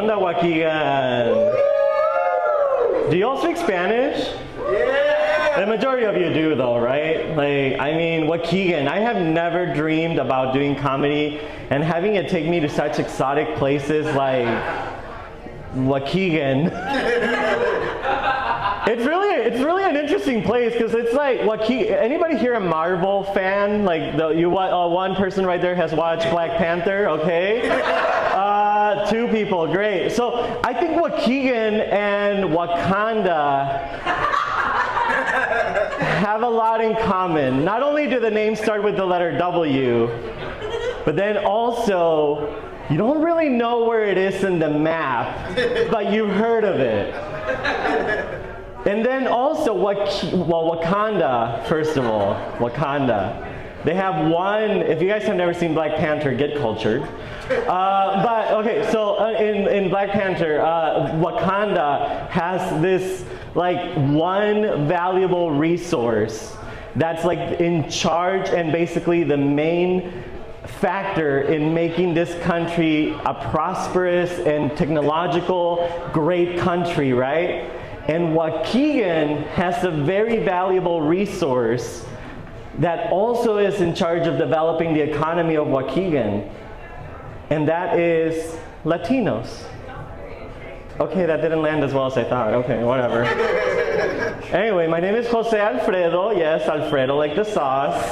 onda, Waukegan? Do you all speak Spanish? Yeah! The majority of you do though, right? Like, I mean, Waukegan. I have never dreamed about doing comedy and having it take me to such exotic places like Waukegan. It's really an interesting place because it's like Waukegan. Anybody here a Marvel fan? Like one person right there has watched Black Panther. Okay, 2 people. Great. So I think Waukegan and Wakanda have a lot in common. Not only do the names start with the letter W, but then also you don't really know where it is in the map, but you've heard of it. And then also, Wakanda, first of all, Wakanda. They have one, if you guys have never seen Black Panther, get cultured. But, okay, so in Black Panther, Wakanda has this, like, one valuable resource that's, like, in charge and basically the main factor in making this country a prosperous and technological, great country, right? And Waukegan has a very valuable resource that also is in charge of developing the economy of Waukegan, and that is Latinos. Okay, that didn't land as well as I thought. Okay, whatever. Anyway, my name is Jose Alfredo. Yes, Alfredo, like the sauce.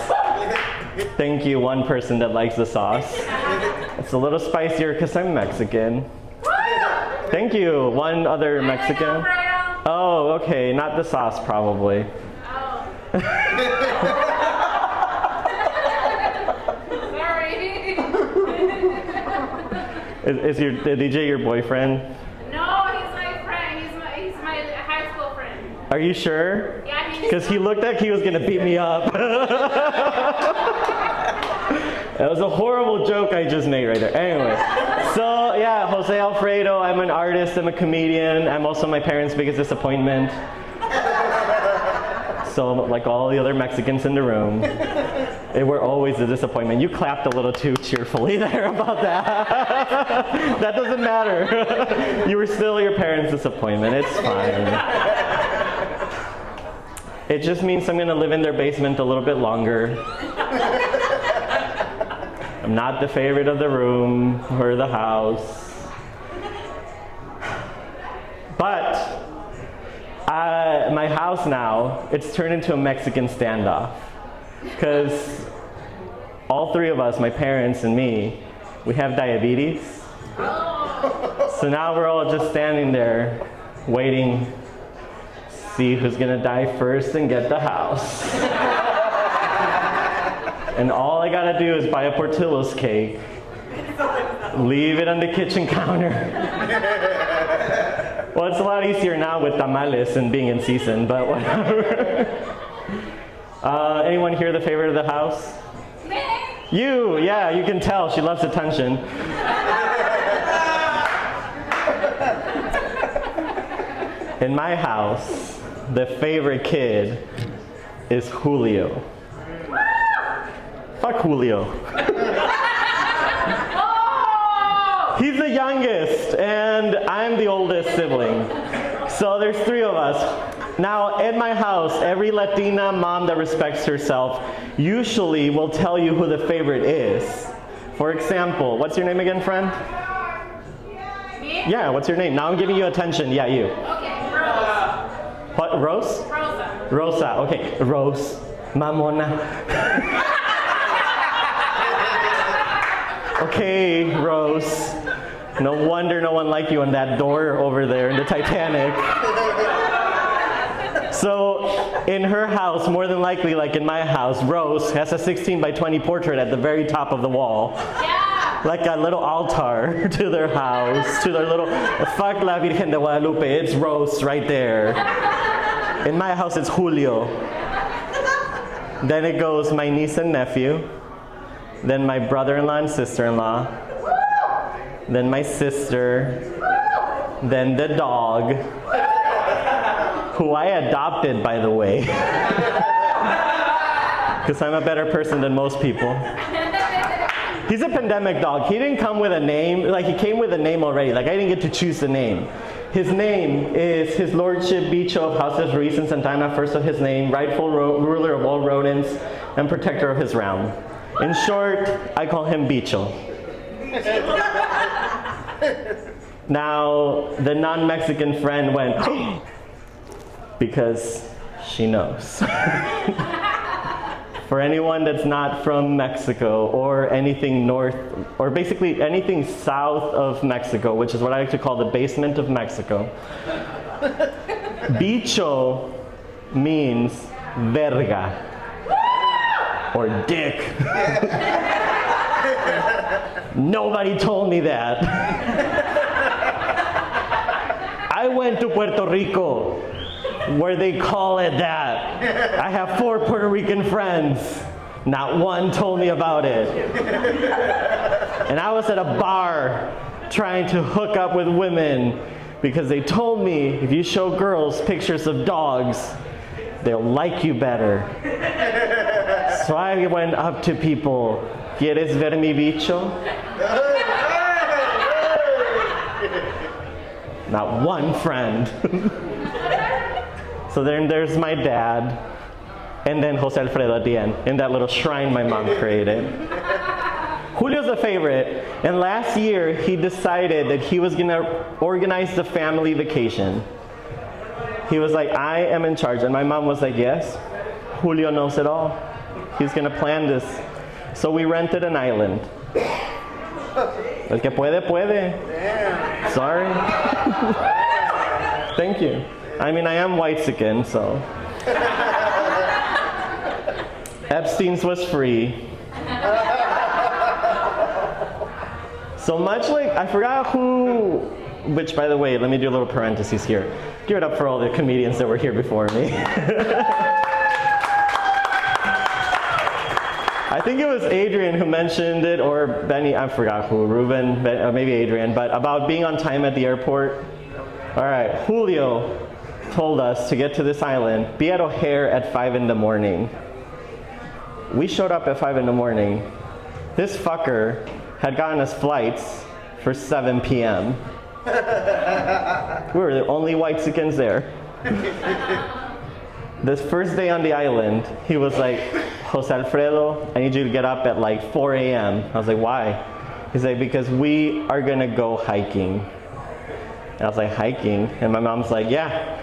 Thank you, one person that likes the sauce. It's a little spicier because I'm Mexican. Thank you, one other Mexican. Oh, okay, not the sauce probably. Oh. Sorry. Is your DJ your boyfriend? No, he's my friend. He's my high school friend. Are you sure? Yeah, because he looked like he was gonna beat me up. That was a horrible joke I just made right there. Anyway, so yeah, Jose Alfredo, I'm an artist, I'm a comedian, I'm also my parents' biggest disappointment. So like all the other Mexicans in the room, they were always a disappointment. You clapped a little too cheerfully there about that. That doesn't matter. You were still your parents' disappointment, it's fine. It just means I'm gonna live in their basement a little bit longer. I'm not the favorite of the room or the house. But my house now, it's turned into a Mexican standoff. Because all 3 of us, my parents and me, we have diabetes. So now we're all just standing there waiting, see who's gonna die first and get the house. And all I gotta do is buy a Portillo's cake, leave it on the kitchen counter. Well, it's a lot easier now with tamales and being in season, but whatever. Anyone here the favorite of the house? You, yeah, you can tell, she loves attention. In my house, the favorite kid is Julio. Fuck Julio. He's the youngest, and I'm the oldest sibling. So there's 3 of us. Now, at my house, every Latina mom that respects herself usually will tell you who the favorite is. For example, what's your name again, friend? Me? Yeah, what's your name? Now I'm giving you attention. Yeah, you. Okay, Rose. What, Rose? Rosa. Rosa, okay. Rose. Mamona. Okay, Rose. No wonder no one liked you on that door over there in the Titanic. So, in her house, more than likely, like in my house, Rose has a 16 by 20 portrait at the very top of the wall. Yeah. Like a little altar to their house, to their little, fuck la Virgen de Guadalupe, it's Rose right there. In my house, it's Julio. Then it goes my niece and nephew. Then my brother-in-law and sister-in-law. Then my sister. Then the dog, who I adopted, by the way. Because I'm a better person than most people. He's a pandemic dog. He didn't come with a name. Like, he came with a name already. Like, I didn't get to choose the name. His name is His Lordship Bicho of House of Ruiz and Santana, first of his name, rightful ruler of all rodents and protector of his realm. In short, I call him Bicho. Now, the non-Mexican friend went, because she knows. For anyone that's not from Mexico or anything north, or basically anything south of Mexico, which is what I like to call the basement of Mexico, Bicho means verga, or dick. Nobody told me that. I went to Puerto Rico, where they call it that. I have 4 Puerto Rican friends. Not one told me about it. And I was at a bar trying to hook up with women because they told me if you show girls pictures of dogs, they'll like you better. So I went up to people, ¿Quieres ver mi bicho? Not one friend. So then there's my dad, and then Jose Alfredo at the end, in that little shrine my mom created. Julio's a favorite, and last year he decided that he was gonna organize the family vacation. He was like, I am in charge, and my mom was like, yes, Julio knows it all. He's gonna plan this. So we rented an island. El que puede, puede. Sorry. Thank you. I mean, I am white-skinned, so. Epstein's was free. So much like, I forgot who, which by the way, let me do a little parentheses here. Give it up for all the comedians that were here before me. I think it was Adrian who mentioned it, or Benny, I forgot who, Ruben, maybe Adrian, but about being on time at the airport. All right, Julio told us to get to this island, be at O'Hare at 5 in the morning. We showed up at 5 in the morning. This fucker had gotten us flights for 7 p.m. We were the only white-skins there. This first day on the island, he was like, Jose Alfredo, I need you to get up at like 4 a.m. I was like, why? He's like, because we are gonna go hiking. And I was like, hiking? And my mom's like, yeah.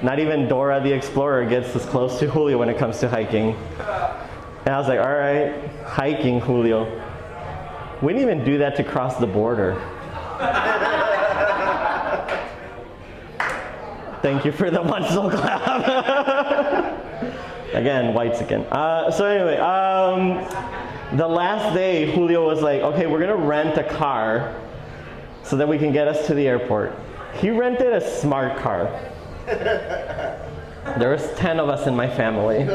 Not even Dora the Explorer gets as close to Julio when it comes to hiking. And I was like, all right, hiking, Julio. We didn't even do that to cross the border. Thank you for the one-soul clap. Again, white-skin. So anyway, the last day, Julio was like, okay, we're gonna rent a car so that we can get us to the airport. He rented a smart car. There was 10 of us in my family. And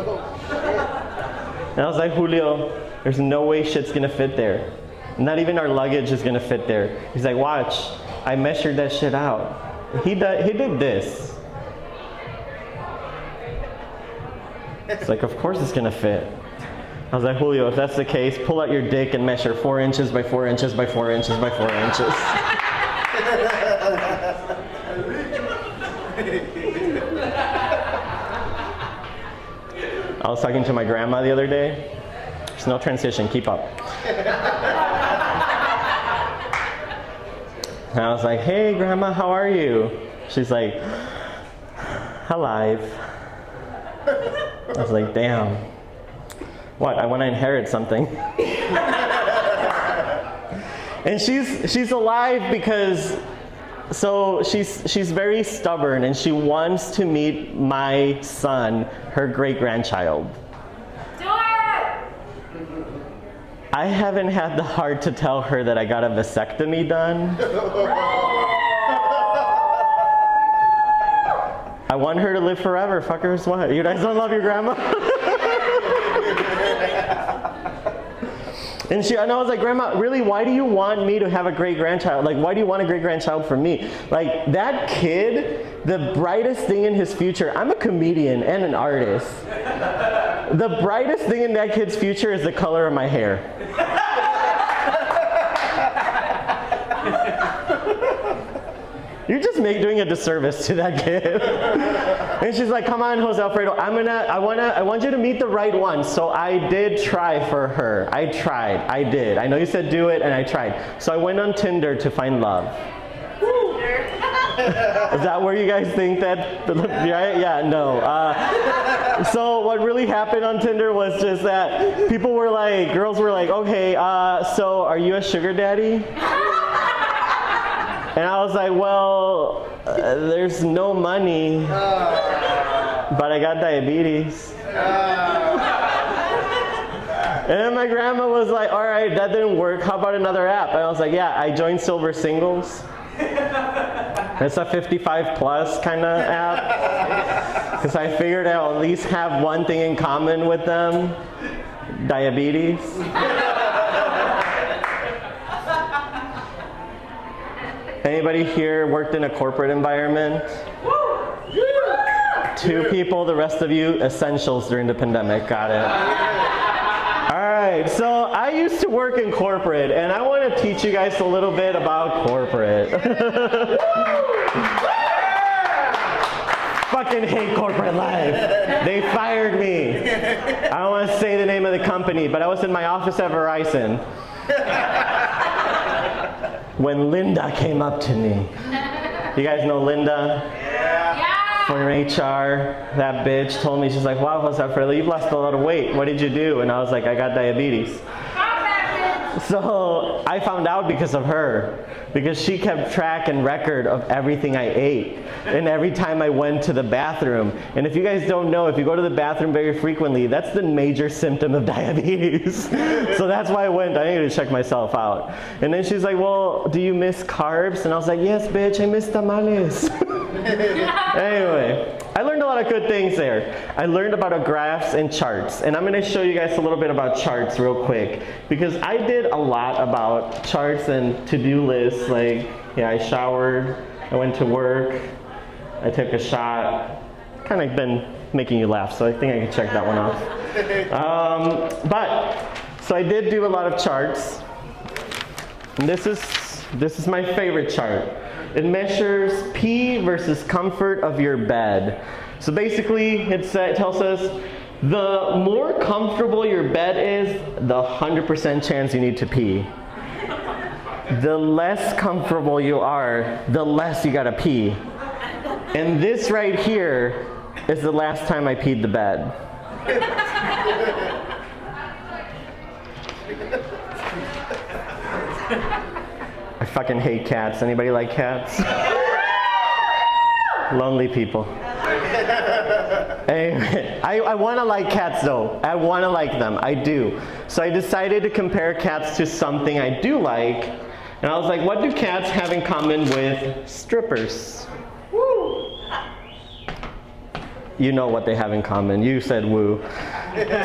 I was like, Julio, there's no way shit's gonna fit there. Not even our luggage is gonna fit there. He's like, watch, I measured that shit out. He did this. It's like, of course it's gonna fit. I was like, Julio, if that's the case, pull out your dick and measure 4 inches by 4 inches by 4 inches by 4 inches. I was talking to my grandma the other day. There's no transition, keep up. And I was like, hey grandma, how are you? She's like, alive. I was like, damn. What, I want to inherit something. And she's alive because, so she's very stubborn and she wants to meet my son, her great-grandchild. Do it! I haven't had the heart to tell her that I got a vasectomy done. I want her to live forever, fuckers. What? You guys don't love your grandma? And I was like, Grandma, really, why do you want me to have a great-grandchild? Like, why do you want a great-grandchild from me? Like, that kid, the brightest thing in his future, I'm a comedian and an artist. The brightest thing in that kid's future is the color of my hair. You're just doing a disservice to that kid. And she's like, come on, Jose Alfredo, I want you to meet the right one. So I did try for her. I did. I know you said do it, and I tried. So I went on Tinder to find love. Is that where you guys think that, right? Yeah, no. So what really happened on Tinder was just that girls were like, okay, so are you a sugar daddy? And I was like, well, there's no money, but I got diabetes. And then my grandma was like, all right, that didn't work. How about another app? And I was like, yeah, I joined Silver Singles. It's a 55 plus kind of app. Because I figured I'll at least have one thing in common with them. Diabetes. Anybody here worked in a corporate environment? 2 people, the rest of you, essentials during the pandemic. Got it. All right, so I used to work in corporate, and I want to teach you guys a little bit about corporate. Fucking hate corporate life. They fired me. I don't want to say the name of the company, but I was in my office at Verizon when Linda came up to me. You guys know Linda? Yeah. For HR, that bitch told me, she's like, wow, Jose Alfredo, you've lost a lot of weight. What did you do? And I was like, I got diabetes. So I found out because of her, because she kept track and record of everything I ate and every time I went to the bathroom. And if you guys don't know, if you go to the bathroom very frequently, that's the major symptom of diabetes. So that's why I needed to check myself out. And then she's like, well, do you miss carbs? And I was like, yes, bitch, I miss tamales. Anyway, I learned a lot of good things there. I learned about graphs and charts, and I'm going to show you guys a little bit about charts real quick, because I did a lot about charts and to-do lists. Like, yeah, I showered, I went to work, I took a shot. Kind of been making you laugh, so I think I can check that one off. So I did do a lot of charts, and this is my favorite chart. It measures P versus comfort of your bed. So basically, it tells us the more comfortable your bed is, the 100% chance you need to pee. The less comfortable you are, the less you gotta pee. And this right here is the last time I peed the bed. I fucking hate cats. Anybody like cats? Lonely people. Anyway, I want to like cats though. I want to like them. I do. So I decided to compare cats to something I do like. And I was like, what do cats have in common with strippers? Woo! You know what they have in common. You said woo.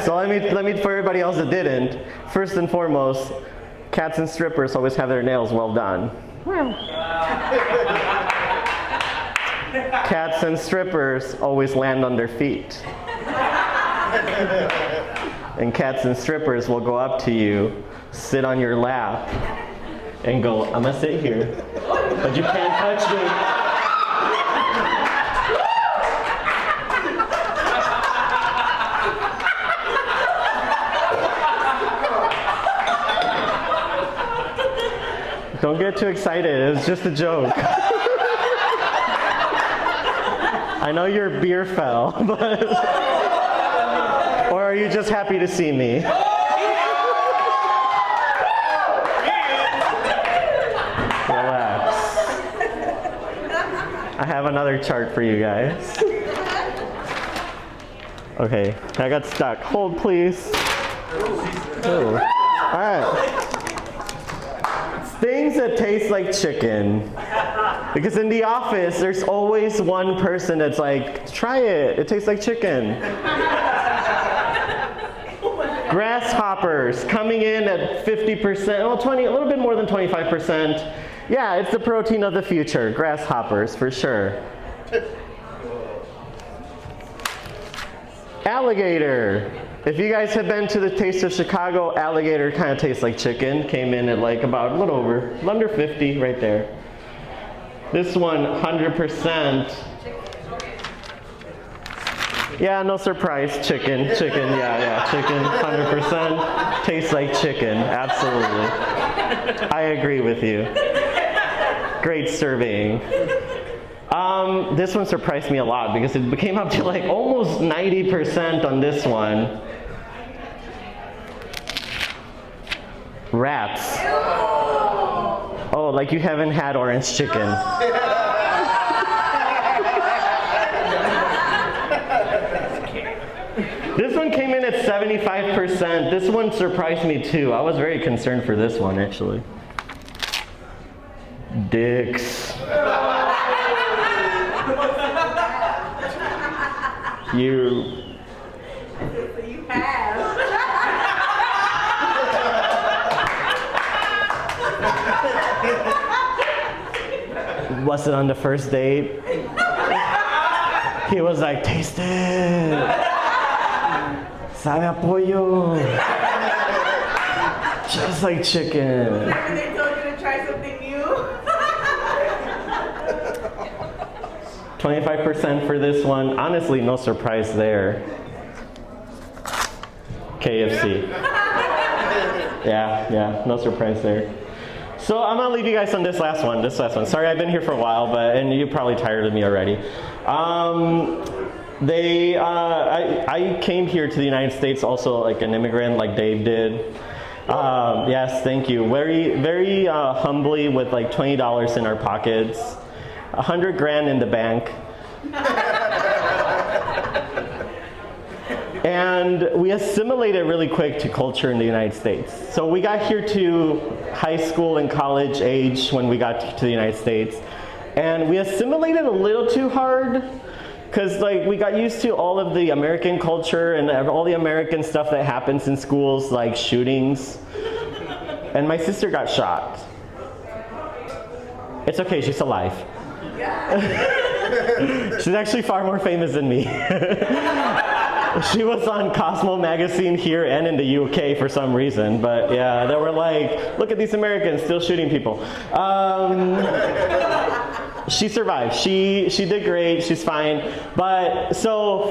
So let me for everybody else that didn't. First and foremost, cats and strippers always have their nails well done. Cats and strippers always land on their feet. And cats and strippers will go up to you, sit on your lap, and go, I'm gonna sit here, but you can't touch me. Don't get too excited, it was just a joke. I know your beer fell, but... Or are you just happy to see me? Relax. I have another chart for you guys. Okay, I got stuck. Hold, please. Oh. All right. Things that taste like chicken. Because in the office, there's always one person that's like, try it, it tastes like chicken. Grasshoppers coming in at 50%, well, 20, a little bit more than 25%. Yeah, it's the protein of the future, grasshoppers, for sure. Alligator. If you guys have been to the Taste of Chicago, alligator kind of tastes like chicken. Came in at like about a little over, under 50 right there. This one, 100%. Yeah, no surprise, chicken, yeah, chicken, 100%. Tastes like chicken, absolutely. I agree with you. Great surveying. This one surprised me a lot because it came up to like almost 90% on this one. Rats. Oh, like you haven't had orange chicken. This one came in at 75%. This one surprised me too. I was very concerned for this one actually. Dicks. You have. Was it on the first date? He was like, taste it. Sabe a pollo. Just like chicken. Remember they told you to try something new? 25% for this one. Honestly, no surprise there. KFC. Yeah, no surprise there. So I'm gonna leave you guys on this last one. Sorry, I've been here for a while, and you're probably tired of me already. I came here to the United States also like an immigrant, like Dave did. Yes, thank you. Very humbly with like $20 in our pockets, 100 grand in the bank. And we assimilated really quick to culture in the United States. So we got here to high school and college age when we got to the United States. And we assimilated a little too hard because like we got used to all of the American culture and all the American stuff that happens in schools, like shootings. And my sister got shot. It's okay, she's alive. She's actually far more famous than me. She was on Cosmo magazine here and in the UK for some reason, but yeah, they were like, look at these Americans still shooting people. She survived. She did great. She's fine. But so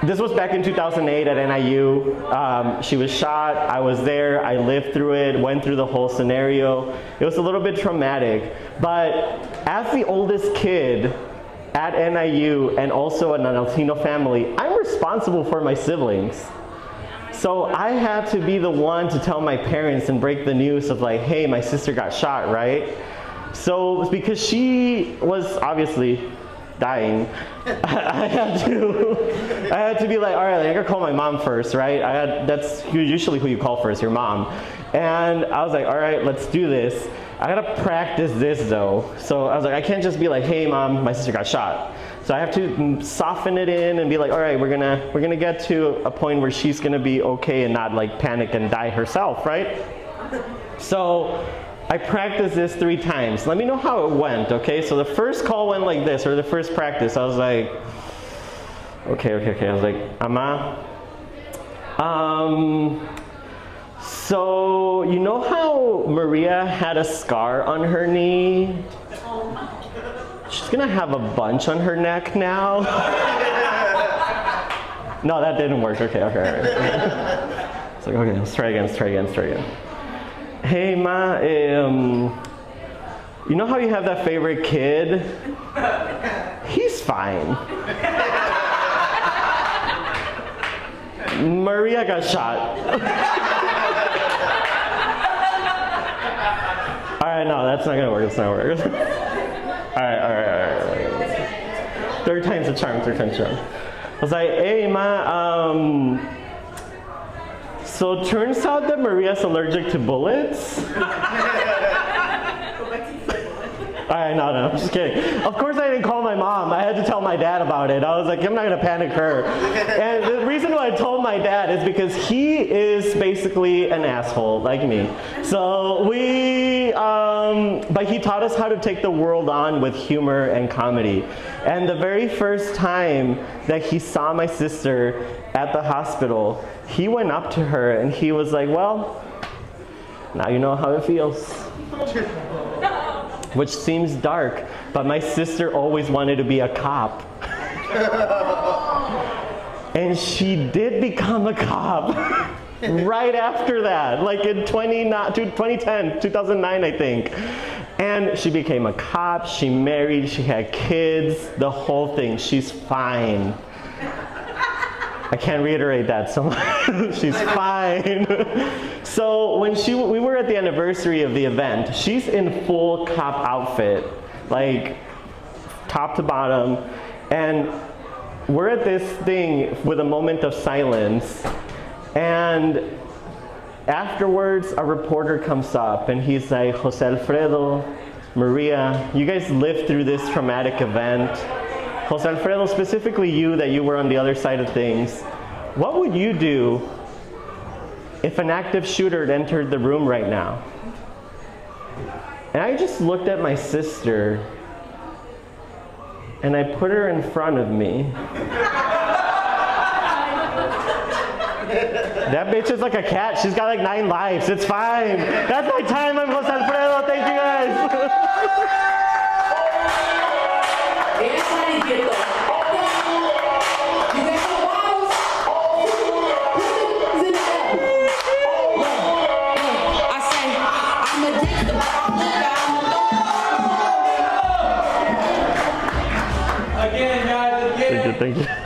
this was back in 2008 at NIU. She was shot. I was there. I lived through it, went through the whole scenario. It was a little bit traumatic. But as the oldest kid at NIU and also in a Latino family, I'm responsible for my siblings. So I had to be the one to tell my parents and break the news of like, hey, my sister got shot, right? So because she was obviously dying, I had to be like, all right, I gotta call my mom first, right? That's usually who you call first, your mom. And I was like, all right, let's do this. I gotta practice this though. So I was like, I can't just be like, hey mom, my sister got shot. So I have to soften it in and be like, all right, we're gonna get to a point where she's gonna be okay and not like panic and die herself, right? So I practiced this 3 times. Let me know how it went, okay? So the first call went like this, or the first practice. I was like, okay. I was like, Ama, so you know how Maria had a scar on her knee? She's gonna have a bunch on her neck now. No, that didn't work. Okay. It's like, okay, let's try again. Hey Ma, you know how you have that favorite kid? He's fine. Maria got shot. Alright, no, that's not gonna work. Alright. Third time's a charm. I was like, hey Ma, so it turns out that Maria's allergic to bullets? Alright, no, I'm just kidding. Of course I didn't call my mom. I had to tell my dad about it. I was like, I'm not gonna panic her. And the reason why I told my dad is because he is basically an asshole, like me. So but he taught us how to take the world on with humor and comedy. And the very first time that he saw my sister at the hospital, he went up to her and he was like, well, now you know how it feels. which seems dark, but my sister always wanted to be a cop. And she did become a cop right after that, like in 2010, 2009, I think. And she became a cop, she married, she had kids, the whole thing. She's fine. I can't reiterate that so much. She's fine. So when we were at the anniversary of the event, she's in full cop outfit, like top to bottom, and we're at this thing with a moment of silence, and afterwards a reporter comes up and he's like, Jose Alfredo, Maria, you guys lived through this traumatic event. Jose Alfredo, specifically you, that you were on the other side of things, what would you do if an active shooter had entered the room right now? And I just looked at my sister and I put her in front of me. That bitch is like a cat. She's got like 9 lives. It's fine. That's my time. I'm Jose Alfredo. Thank you guys. Again, guys, again. Thank you.